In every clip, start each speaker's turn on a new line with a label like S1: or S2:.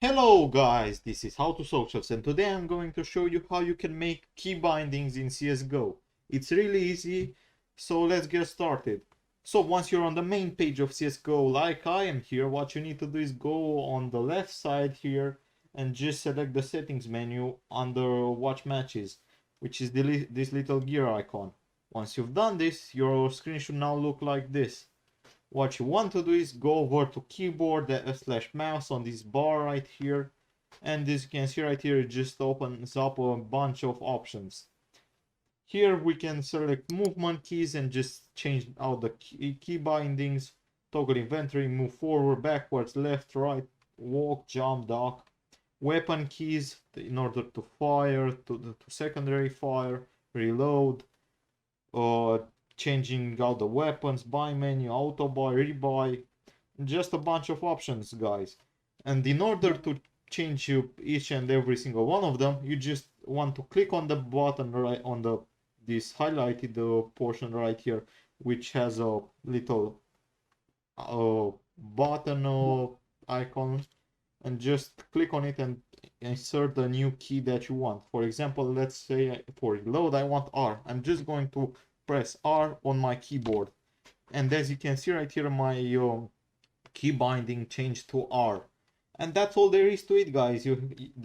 S1: Hello guys, this is How to Socials and today I'm going to show you how you can make key bindings in CSGO. It's really easy, so let's get started. So once you're on the main page of CSGO like I am here, what you need to do is go on the left side here and just select the settings menu under watch matches, which is this little gear icon. Once you've done this, your screen should now look like this. What you want to do is go over to keyboard / mouse on this bar right here, and as you can see right here, it just opens up a bunch of options. Here we can select movement keys and just change out the key bindings, toggle inventory, move forward, backwards, left, right, walk, jump, duck. Weapon keys in order to fire, to secondary fire, reload, changing out the weapons, buy menu, auto buy, rebuy, just a bunch of options, guys. And in order to change each and every single one of them, you just want to click on the button right on this highlighted portion right here, which has a little button icon, and just click on it and insert the new key that you want. For example, let's say for reload I want R. I'm just going to press R on my keyboard, and as you can see right here, my key binding changed to R. And that's all there is to it, guys.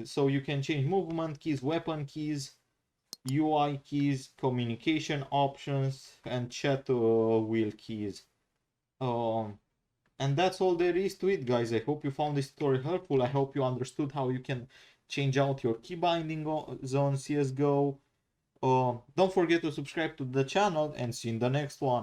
S1: So you can change movement keys, weapon keys, UI keys, communication options, and chat wheel keys. And that's all there is to it, guys. I hope you found this tutorial helpful. I hope you understood how you can change out your key binding zone CSGO. Don't forget to subscribe to the channel and see you in the next one.